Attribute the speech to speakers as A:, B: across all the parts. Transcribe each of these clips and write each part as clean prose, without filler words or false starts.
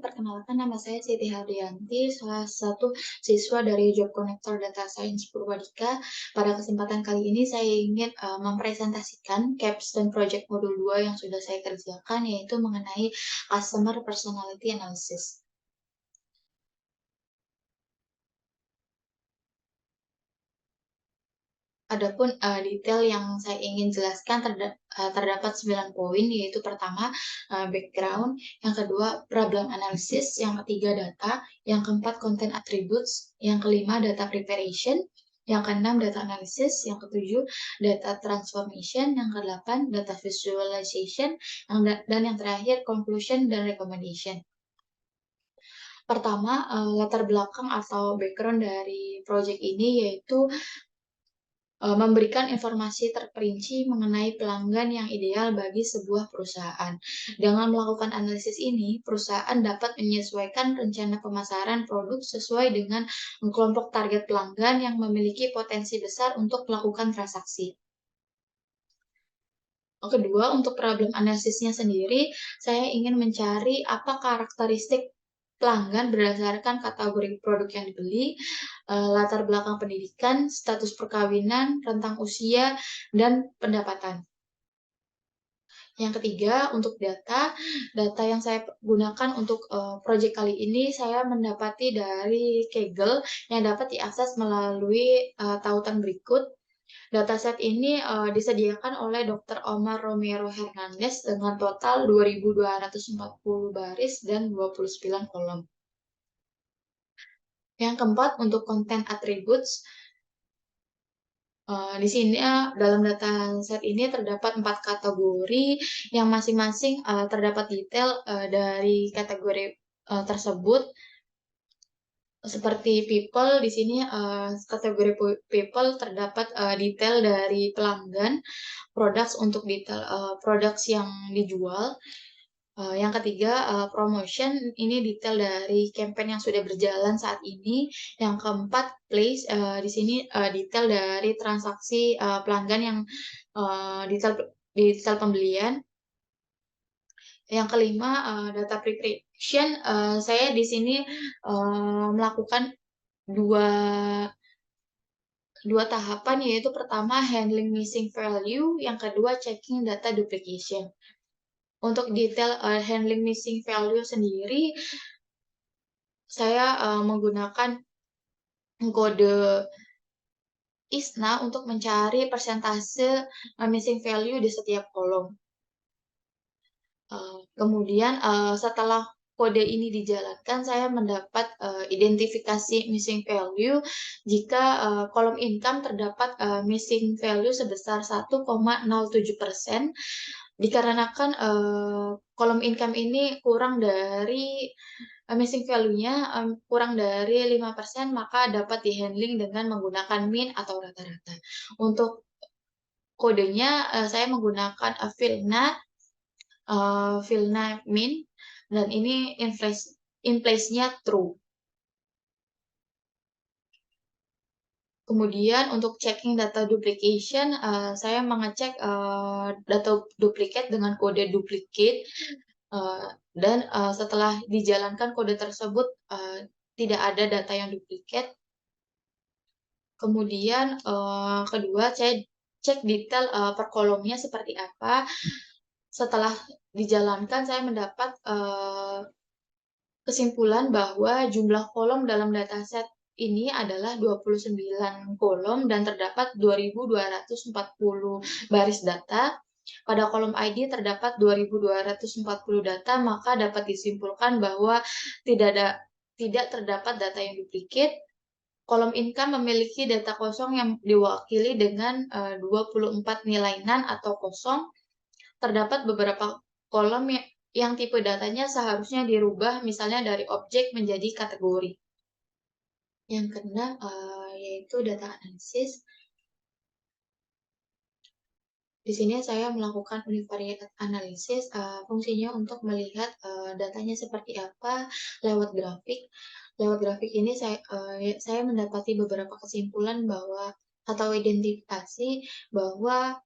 A: perkenalkan nama saya Siti Hardianti, salah satu siswa dari Job Connector Data Science Purwadika. Pada kesempatan kali ini saya ingin mempresentasikan capstone project modul 2 yang sudah saya kerjakan, yaitu mengenai Customer Personality Analysis. Adapun detail yang saya ingin jelaskan terdapat 9 poin, yaitu pertama, background, yang kedua, problem analysis, yang ketiga, data, yang keempat, content attributes, yang kelima, data preparation, yang keenam, data analysis, yang ketujuh, data transformation, yang kedelapan, data visualization, dan yang terakhir, conclusion dan recommendation. Pertama, latar belakang atau background dari project ini yaitu memberikan informasi terperinci mengenai pelanggan yang ideal bagi sebuah perusahaan. Dengan melakukan analisis ini, perusahaan dapat menyesuaikan rencana pemasaran produk sesuai dengan kelompok target pelanggan yang memiliki potensi besar untuk melakukan transaksi. Kedua, untuk problem analisisnya sendiri, saya ingin mencari apa karakteristik pelanggan berdasarkan kategori produk yang dibeli, latar belakang pendidikan, status perkawinan, rentang usia, dan pendapatan. Yang ketiga, untuk data yang saya gunakan untuk proyek kali ini saya mendapati dari Kaggle yang dapat diakses melalui tautan berikut. Dataset ini disediakan oleh Dr. Omar Romero Hernandez dengan total 2.240 baris dan 29 kolom. Yang keempat, untuk content attributes, di sini dalam dataset ini terdapat 4 kategori yang masing-masing terdapat detail dari kategori tersebut. Seperti people, di sini kategori people terdapat detail dari pelanggan, products untuk detail products yang dijual. Yang ketiga, promotion, ini detail dari campaign yang sudah berjalan saat ini. Yang keempat, place, di sini detail dari transaksi pelanggan yang detail pembelian. Yang kelima, data preparation, saya di sini melakukan dua tahapan, yaitu pertama handling missing value, yang kedua checking data duplication. Untuk detail handling missing value sendiri, saya menggunakan kode ISNA untuk mencari persentase missing value di setiap kolom. Kemudian setelah kode ini dijalankan, saya mendapat identifikasi missing value jika kolom income terdapat missing value sebesar 1,07%, dikarenakan kolom income ini kurang dari missing value-nya kurang dari 5%, maka dapat di-handling dengan menggunakan min atau rata-rata. Untuk kodenya saya menggunakan Vilna min, dan ini in place-nya true. Kemudian untuk checking data duplication, saya mengecek data duplicate dengan kode duplicate, dan setelah dijalankan kode tersebut tidak ada data yang duplicate. Kemudian kedua, saya cek detail per kolomnya seperti apa. Setelah dijalankan, saya mendapat kesimpulan bahwa jumlah kolom dalam dataset ini adalah 29 kolom dan terdapat 2.240 baris data. Pada kolom ID terdapat 2.240 data, maka dapat disimpulkan bahwa tidak terdapat data yang duplicate. Kolom income memiliki data kosong yang diwakili dengan 24 nilai NaN atau kosong. Terdapat beberapa kolom yang tipe datanya seharusnya dirubah, misalnya dari objek menjadi kategori. Yang keenam yaitu data analisis. Di sini saya melakukan univariate analysis, fungsinya untuk melihat datanya seperti apa lewat grafik. Lewat grafik ini saya mendapati beberapa kesimpulan bahwa atau identifikasi bahwa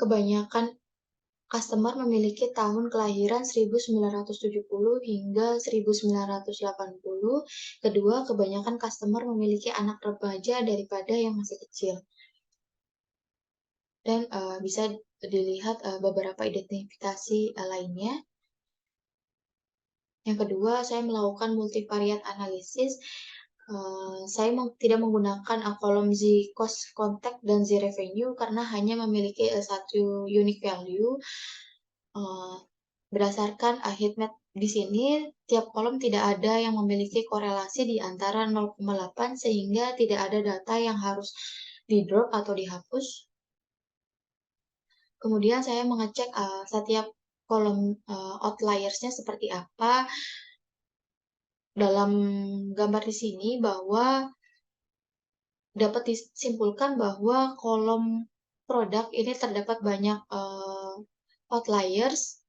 A: kebanyakan Customer memiliki tahun kelahiran 1970 hingga 1980. Kedua, kebanyakan customer memiliki anak remaja daripada yang masih kecil. Dan bisa dilihat beberapa identifikasi lainnya. Yang kedua, saya melakukan multivariate analysis. Saya tidak menggunakan kolom Z cost contact dan Z revenue karena hanya memiliki satu unique value. Berdasarkan heat map di sini, tiap kolom tidak ada yang memiliki korelasi di antara 0,8 sehingga tidak ada data yang harus di-drop atau dihapus. Kemudian saya mengecek setiap kolom outliers-nya seperti apa. Dalam gambar di sini bahwa dapat disimpulkan bahwa kolom produk ini terdapat banyak outliers,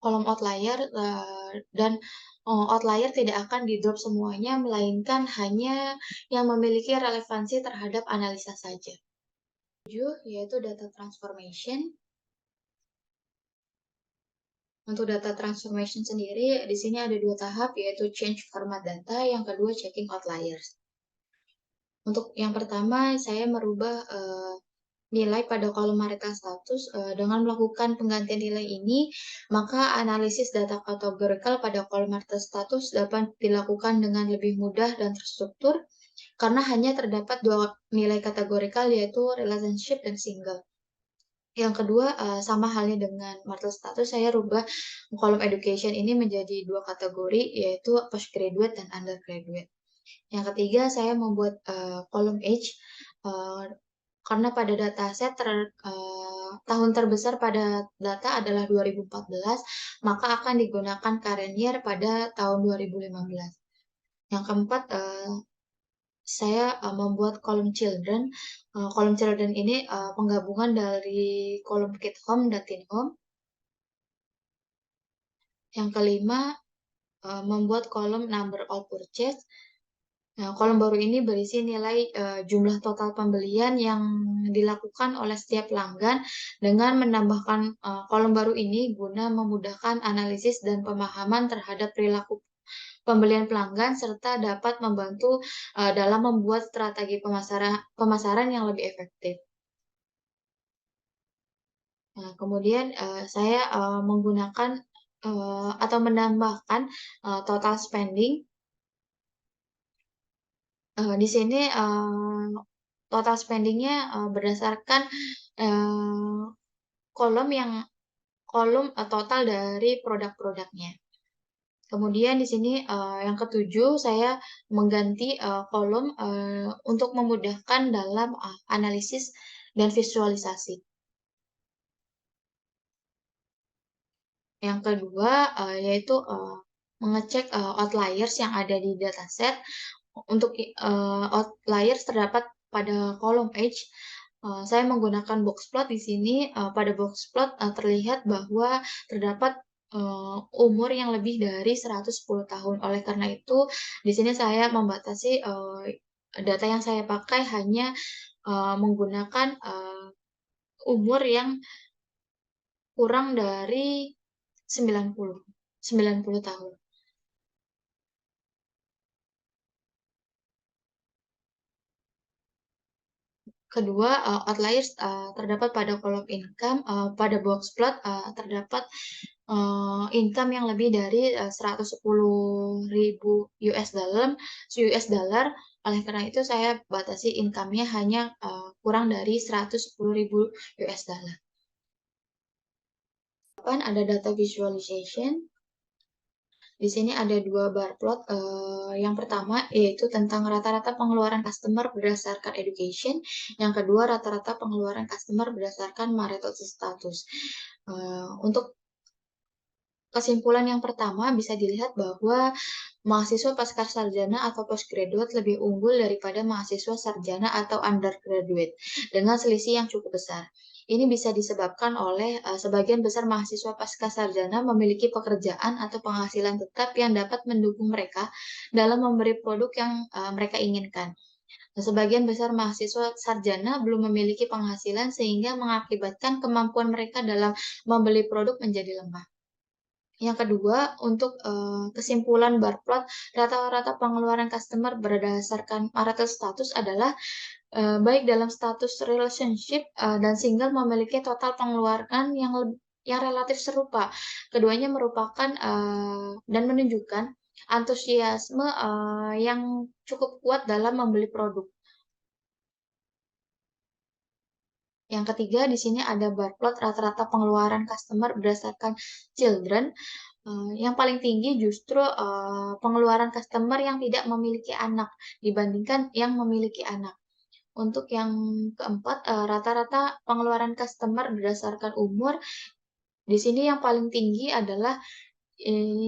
A: kolom outlier dan outlier tidak akan di-drop semuanya, melainkan hanya yang memiliki relevansi terhadap analisa saja. 7, yaitu data transformation. Untuk data transformation sendiri, di sini ada 2 tahap, yaitu change format data, yang kedua checking outliers. Untuk yang pertama, saya merubah nilai pada kolom marital status. Dengan melakukan penggantian nilai ini, maka analisis data kategorikal pada kolom marital status dapat dilakukan dengan lebih mudah dan terstruktur, karena hanya terdapat 2 nilai kategorikal, yaitu relationship dan single. Yang kedua, sama halnya dengan marital status, saya rubah kolom education ini menjadi 2 kategori, yaitu postgraduate dan undergraduate. Yang ketiga, saya membuat kolom age, karena pada dataset tahun terbesar pada data adalah 2014, maka akan digunakan current year pada tahun 2015. Yang keempat, saya membuat kolom children. Kolom children ini penggabungan dari kolom kid home dan teen home. Yang kelima, membuat kolom number all purchase. Nah, kolom baru ini berisi nilai jumlah total pembelian yang dilakukan oleh setiap pelanggan dengan menambahkan kolom baru ini guna memudahkan analisis dan pemahaman terhadap perilaku pembelian pelanggan serta dapat membantu dalam membuat strategi pemasaran yang lebih efektif. Nah, kemudian saya menggunakan atau menambahkan total spending. Di sini total spending-nya berdasarkan kolom total dari produk-produknya. Kemudian di sini yang ketujuh, saya mengganti kolom untuk memudahkan dalam analisis dan visualisasi. Yang kedua yaitu mengecek outliers yang ada di dataset. Untuk outliers terdapat pada kolom age. Saya menggunakan box plot di sini. Pada box plot terlihat bahwa terdapat umur yang lebih dari 110 tahun. Oleh karena itu, di sini saya membatasi data yang saya pakai hanya menggunakan umur yang kurang dari 90 tahun. Kedua, outliers terdapat pada kolom income. Pada box plot terdapat income yang lebih dari 110.000 US dollar. Oleh karena itu, saya batasi income-nya hanya kurang dari 110.000 US dollar. Ada data visualization. Di sini ada 2 bar plot. Yang pertama yaitu tentang rata-rata pengeluaran customer berdasarkan education. Yang kedua, rata-rata pengeluaran customer berdasarkan marital status. Untuk kesimpulan yang pertama bisa dilihat bahwa mahasiswa pasca sarjana atau postgraduate lebih unggul daripada mahasiswa sarjana atau undergraduate dengan selisih yang cukup besar. Ini bisa disebabkan oleh sebagian besar mahasiswa pasca sarjana memiliki pekerjaan atau penghasilan tetap yang dapat mendukung mereka dalam memberi produk yang mereka inginkan. Sebagian besar mahasiswa sarjana belum memiliki penghasilan sehingga mengakibatkan kemampuan mereka dalam membeli produk menjadi lemah. Yang kedua, untuk kesimpulan bar plot, rata-rata pengeluaran customer berdasarkan marital status adalah baik dalam status relationship dan single memiliki total pengeluaran yang relatif serupa. Keduanya merupakan dan menunjukkan antusiasme yang cukup kuat dalam membeli produk. Yang ketiga, di sini ada bar plot rata-rata pengeluaran customer berdasarkan children. Yang paling tinggi justru pengeluaran customer yang tidak memiliki anak dibandingkan yang memiliki anak. Untuk yang keempat, rata-rata pengeluaran customer berdasarkan umur, di sini yang paling tinggi adalah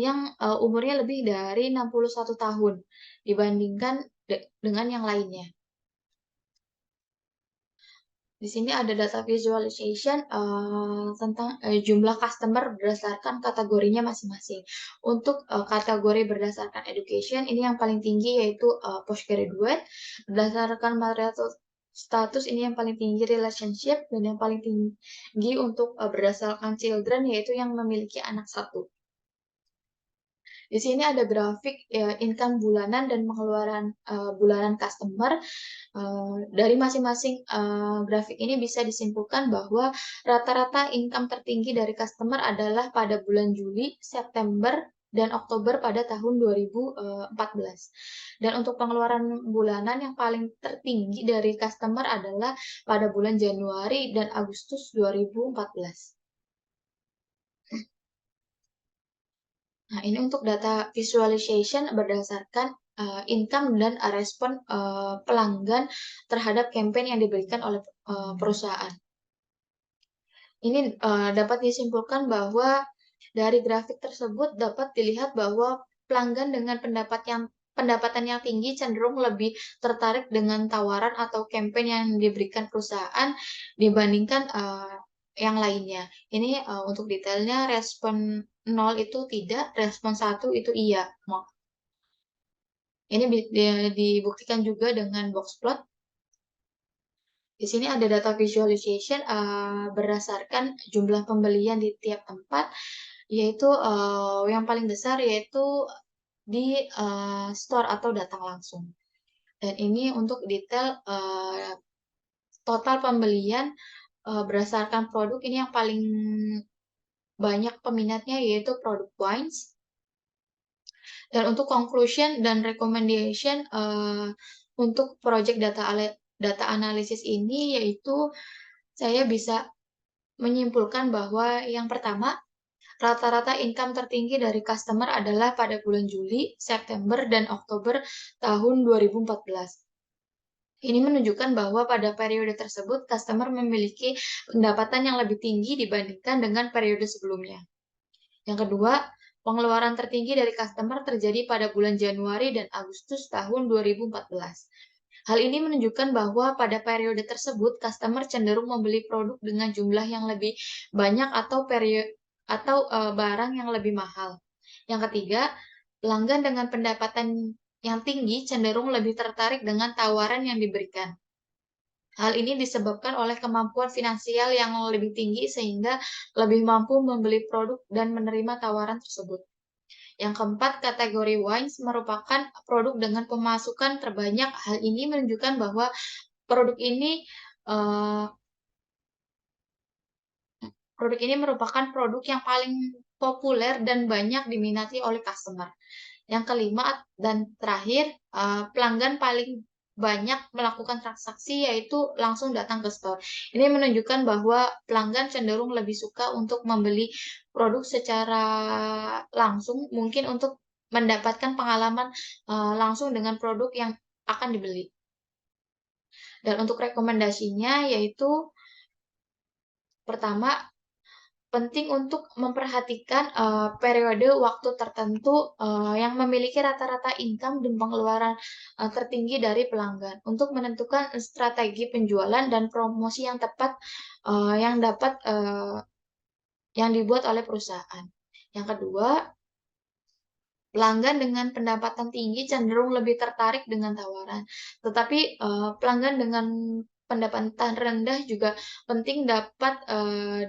A: yang umurnya lebih dari 61 tahun dibandingkan dengan yang lainnya. Di sini ada data visualization tentang jumlah customer berdasarkan kategorinya masing-masing. Untuk kategori berdasarkan education, ini yang paling tinggi yaitu postgraduate. Berdasarkan marital status, ini yang paling tinggi relationship, dan yang paling tinggi untuk berdasarkan children, yaitu yang memiliki anak satu. Di sini ada grafik income bulanan dan pengeluaran bulanan customer. Dari masing-masing grafik ini bisa disimpulkan bahwa rata-rata income tertinggi dari customer adalah pada bulan Juli, September, dan Oktober pada tahun 2014. Dan untuk pengeluaran bulanan yang paling tertinggi dari customer adalah pada bulan Januari dan Agustus 2014. Nah, ini untuk data visualization berdasarkan income dan respon pelanggan terhadap campaign yang diberikan oleh perusahaan. Ini dapat disimpulkan bahwa dari grafik tersebut dapat dilihat bahwa pelanggan dengan pendapatan yang tinggi cenderung lebih tertarik dengan tawaran atau campaign yang diberikan perusahaan dibandingkan yang lainnya. Ini untuk detailnya respon 0 itu tidak, respon 1 itu iya. Ini dibuktikan juga dengan box plot. Di sini ada data visualization berdasarkan jumlah pembelian di tiap tempat, yaitu yang paling besar yaitu di store atau datang langsung. Dan ini untuk detail total pembelian berdasarkan produk, ini yang paling banyak peminatnya yaitu produk wines. Dan untuk conclusion dan recommendation untuk project data analisis ini yaitu saya bisa menyimpulkan bahwa yang pertama, rata-rata income tertinggi dari customer adalah pada bulan Juli, September, dan Oktober tahun 2014. Ini menunjukkan bahwa pada periode tersebut customer memiliki pendapatan yang lebih tinggi dibandingkan dengan periode sebelumnya. Yang kedua, pengeluaran tertinggi dari customer terjadi pada bulan Januari dan Agustus tahun 2014. Hal ini menunjukkan bahwa pada periode tersebut customer cenderung membeli produk dengan jumlah yang lebih banyak atau barang yang lebih mahal. Yang ketiga, pelanggan dengan pendapatan yang tinggi cenderung lebih tertarik dengan tawaran yang diberikan. Hal ini disebabkan oleh kemampuan finansial yang lebih tinggi sehingga lebih mampu membeli produk dan menerima tawaran tersebut. Yang keempat, kategori wines merupakan produk dengan pemasukan terbanyak. Hal ini menunjukkan bahwa produk ini uh, produk ini merupakan produk yang paling populer dan banyak diminati oleh customer. Yang kelima dan terakhir, pelanggan paling banyak melakukan transaksi yaitu langsung datang ke store. Ini menunjukkan bahwa pelanggan cenderung lebih suka untuk membeli produk secara langsung, mungkin untuk mendapatkan pengalaman langsung dengan produk yang akan dibeli. Dan untuk rekomendasinya yaitu pertama, penting untuk memperhatikan periode waktu tertentu yang memiliki rata-rata income dan pengeluaran tertinggi dari pelanggan untuk menentukan strategi penjualan dan promosi yang tepat yang dibuat oleh perusahaan. Yang kedua, Pelanggan dengan pendapatan tinggi cenderung lebih tertarik dengan tawaran, tetapi, pelanggan dengan pendapatan rendah juga penting dapat,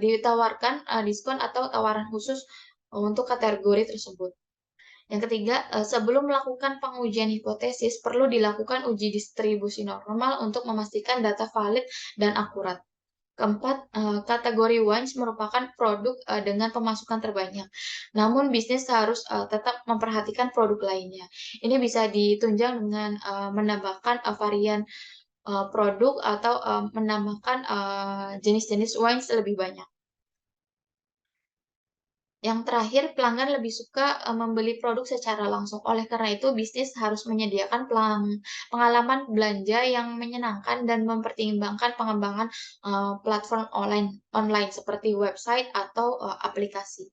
A: ditawarkan, diskon atau tawaran khusus untuk kategori tersebut. Yang ketiga, sebelum melakukan pengujian hipotesis, perlu dilakukan uji distribusi normal untuk memastikan data valid dan akurat. Keempat, kategori wines merupakan produk, dengan pemasukan terbanyak. Namun bisnis harus, tetap memperhatikan produk lainnya. Ini bisa ditunjang dengan, menambahkan, varian, produk atau, menambahkan, jenis-jenis wines lebih banyak. Yang terakhir, pelanggan lebih suka, membeli produk secara langsung. Oleh karena itu, bisnis harus menyediakan pengalaman belanja yang menyenangkan dan mempertimbangkan pengembangan, platform online online seperti website atau, aplikasi.